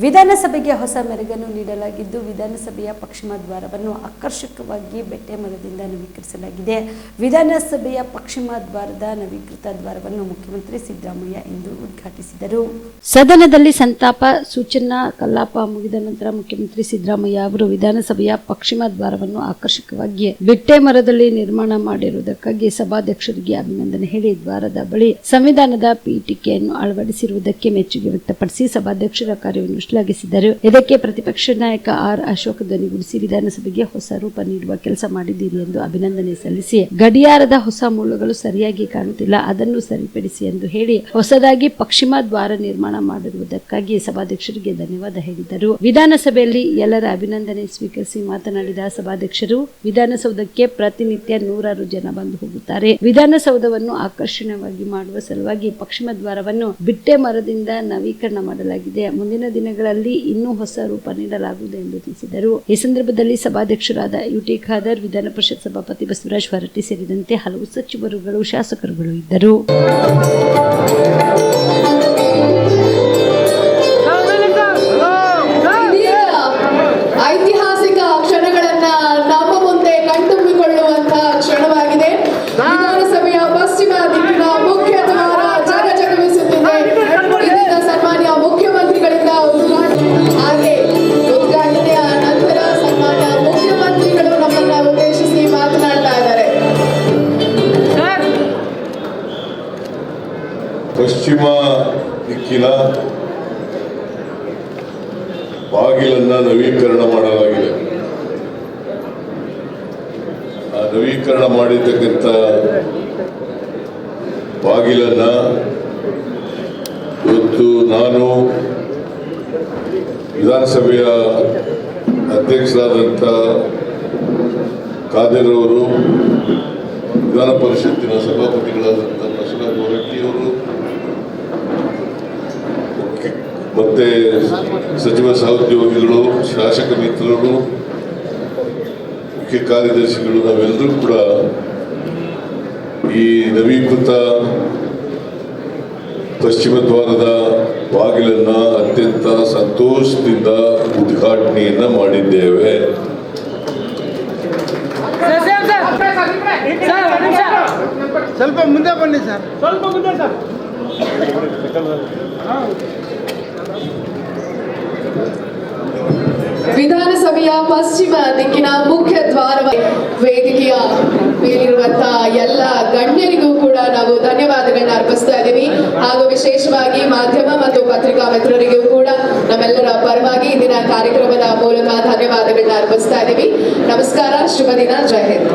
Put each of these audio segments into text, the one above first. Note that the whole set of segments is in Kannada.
ವಿಧಾನಸಭೆಗೆ ಹೊಸ ಮೆರುಗನ್ನು ನೀಡಲಾಗಿದ್ದು, ವಿಧಾನಸಭೆಯ ಪಶ್ಚಿಮ ದ್ವಾರವನ್ನು ಆಕರ್ಷಕವಾಗಿ ಬೆಟ್ಟೆ ಮರದಿಂದ ನವೀಕರಿಸಲಾಗಿದೆ. ವಿಧಾನಸಭೆಯ ಪಶ್ಚಿಮ ದ್ವಾರದ ನವೀಕೃತ ದ್ವಾರವನ್ನು ಮುಖ್ಯಮಂತ್ರಿ ಸಿದ್ದರಾಮಯ್ಯ ಇಂದು ಉದ್ಘಾಟಿಸಿದರು. ಸದನದಲ್ಲಿ ಸಂತಾಪ ಸೂಚನಾ ಕಲಾಪ ಮುಗಿದ ನಂತರ ಮುಖ್ಯಮಂತ್ರಿ ಸಿದ್ದರಾಮಯ್ಯ ಅವರು ವಿಧಾನಸಭೆಯ ಪಶ್ಚಿಮ ದ್ವಾರವನ್ನು ಆಕರ್ಷಕವಾಗಿ ಬೆಟ್ಟೆ ಮರದಲ್ಲಿ ನಿರ್ಮಾಣ ಮಾಡಿರುವುದಕ್ಕಾಗಿ ಸಭಾಧ್ಯಕ್ಷರಿಗೆ ಅಭಿನಂದನೆ ಹೇಳಿ ದ್ವಾರದ ಬಳಿ ಸಂವಿಧಾನದ ಪೀಠಿಕೆಯನ್ನು ಅಳವಡಿಸಿರುವುದಕ್ಕೆ ಮೆಚ್ಚುಗೆ ವ್ಯಕ್ತಪಡಿಸಿ ಸಭಾಧ್ಯಕ್ಷರ ಕಾರ್ಯವನ್ನು ಶ್ಲಾಘಿಸಿದರು. ಇದಕ್ಕೆ ಪ್ರತಿಪಕ್ಷ ನಾಯಕ ಆರ್ ಅಶೋಕ್ ಧ್ವನಿಗೂಡಿಸಿ ವಿಧಾನಸಭೆಗೆ ಹೊಸ ರೂಪ ನೀಡುವ ಕೆಲಸ ಮಾಡಿದ್ದೀರಿ ಎಂದು ಅಭಿನಂದನೆ ಸಲ್ಲಿಸಿ, ಗಡಿಯಾರದ ಹೊಸ ಮೂಲಗಳು ಸರಿಯಾಗಿ ಕಾಣುತ್ತಿಲ್ಲ, ಅದನ್ನು ಸರಿಪಡಿಸಿ ಎಂದು ಹೇಳಿ ಹೊಸದಾಗಿ ಪಶ್ಚಿಮ ದ್ವಾರ ನಿರ್ಮಾಣ ಮಾಡಿರುವುದಕ್ಕಾಗಿ ಸಭಾಧ್ಯಕ್ಷರಿಗೆ ಧನ್ಯವಾದ ಹೇಳಿದರು. ವಿಧಾನಸಭೆಯಲ್ಲಿ ಎಲ್ಲರ ಅಭಿನಂದನೆ ಸ್ವೀಕರಿಸಿ ಮಾತನಾಡಿದ ಸಭಾಧ್ಯಕ್ಷರು, ವಿಧಾನಸೌಧಕ್ಕೆ ಪ್ರತಿನಿತ್ಯ ನೂರಾರು ಜನ ಬಂದು ಹೋಗುತ್ತಾರೆ. ವಿಧಾನಸೌಧವನ್ನು ಆಕರ್ಷಣೀಯವಾಗಿ ಮಾಡುವ ಸಲುವಾಗಿ ಪಶ್ಚಿಮ ದ್ವಾರವನ್ನು ಬಿಟ್ಟೆ ಮರದಿಂದ ನವೀಕರಣ ಮಾಡಲಾಗಿದೆ. ಮುಂದಿನ ದಿನಗಳಲ್ಲಿ ಇನ್ನೂ ಹೊಸ ರೂಪ ನೀಡಲಾಗುವುದು ಎಂದು ತಿಳಿಸಿದರು. ಈ ಸಂದರ್ಭದಲ್ಲಿ ಸಭಾಧ್ಯಕ್ಷರಾದ ಯುಟಿ ಖಾದರ್, ವಿಧಾನ ಪರಿಷತ್ ಸಭಾಪತಿ ಬಸವರಾಜ ಹೊರಟ್ಟಿ ಸೇರಿದಂತೆ ಹಲವು ಸಚಿವರುಗಳು, ಶಾಸಕರುಗಳು ಇದ್ದರು. ಐತಿಹಾಸಿಕ ಕ್ಷಣಗಳನ್ನ ನಮ್ಮ ಮುಂದೆ ಕಣ್ತುಂಬಿಕೊಳ್ಳುವಂತಹ ಕ್ಷಣವಾಗಿದೆ. ವಿಧಾನಸಭೆಯ ಪಶ್ಚಿಮ ದಿಕ್ಕಿನ ಮುಖ್ಯ ದ್ವಾರ ಜಗಜಗಮಿಸುತ್ತಿದೆ. ಇದೀಗ ಸನ್ಮಾನ್ಯ ಮುಖ್ಯಮಂತ್ರಿಗಳಿಂದ ಹಾಗೆ ಉದ್ಘಾಟನೆಯ ನಂತರ ಸನ್ಮಾನ್ಯ ಮುಖ್ಯಮಂತ್ರಿಗಳು ನಮ್ಮನ್ನ ಉದ್ದೇಶಿಸಿ ಮಾತನಾಡ್ತಾ ಇದ್ದಾರೆ. ಪಶ್ಚಿಮ ದಿಕ್ಕಿನ ಬಾಗಿಲನ್ನ ನವೀಕರಣ ಮಾಡಲಾಗಿದೆ. ಆ ನವೀಕರಣ ಮಾಡಿರ್ತಕ್ಕಂಥ ಬಾಗಿಲನ್ನ ಇವತ್ತು ನಾನು ವಿಧಾನಸಭೆಯ ಅಧ್ಯಕ್ಷರಾದಂಥ ಖಾದರ್ ಅವರು, ವಿಧಾನ ಪರಿಷತ್ತಿನ ಸಭಾಪತಿಗಳಾದಂಥ ಬಸವರಾಜ ಹೊರಟ್ಟಿಯವರು ಮತ್ತೆ ಸಚಿವ ಸಹೋದ್ಯೋಗಿಗಳು, ಶಾಸಕ ಮಿತ್ರರು, ಮುಖ್ಯ ಕಾರ್ಯದರ್ಶಿಗಳು, ನಾವೆಲ್ಲರೂ ಕೂಡ ಈ ನವೀಕೃತ ಪಶ್ಚಿಮ ದ್ವಾರದ ಬಾಗಿಲನ್ನ ಅತ್ಯಂತ ಸಂತೋಷದಿಂದ ಉದ್ಘಾಟನೆಯನ್ನ ಮಾಡಿದ್ದೇವೆ. ಸ್ವಲ್ಪ ಮುಂದೆ ಬನ್ನಿ ಸರ್, ಸ್ವಲ್ಪ ಮುಂದೆ ಸರ್. ವಿಧಾನಸಭೆಯ ಪಶ್ಚಿಮ ದಿಕ್ಕಿನ ಮುಖ್ಯ ದ್ವಾರ ವೇದಿಕೆಯ ಮೇಲಿರುವಂತಹ ಎಲ್ಲ ಗಣ್ಯರಿಗೂ ಕೂಡ ನಾವು ಧನ್ಯವಾದಗಳನ್ನ ಅರ್ಪಿಸ್ತಾ ಇದ್ದೀವಿ. ಹಾಗೂ ವಿಶೇಷವಾಗಿ ಮಾಧ್ಯಮ ಮತ್ತು ಪತ್ರಿಕಾ ಮಿತ್ರರಿಗೂ ಕೂಡ ನಮ್ಮೆಲ್ಲರ ಪರವಾಗಿ ಇಂದಿನ ಕಾರ್ಯಕ್ರಮದ ಮೂಲಕ ಧನ್ಯವಾದಗಳನ್ನ ಅರ್ಪಿಸ್ತಾ ಇದ್ದೀವಿ. ನಮಸ್ಕಾರ, ಶುಭ ದಿನ, ಜೈ ಹಿಂದ್.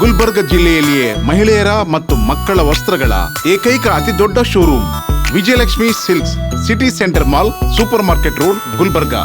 ಗುಲ್ಬರ್ಗ ಜಿಲ್ಲೆಯಲ್ಲಿಯೇ ಮಹಿಳೆಯರ ಮತ್ತು ಮಕ್ಕಳ ವಸ್ತ್ರಗಳ ಏಕೈಕ ಅತಿ ದೊಡ್ಡ showroom Vijayalakshmi silks, city centre mall, super market road, Gulbarga.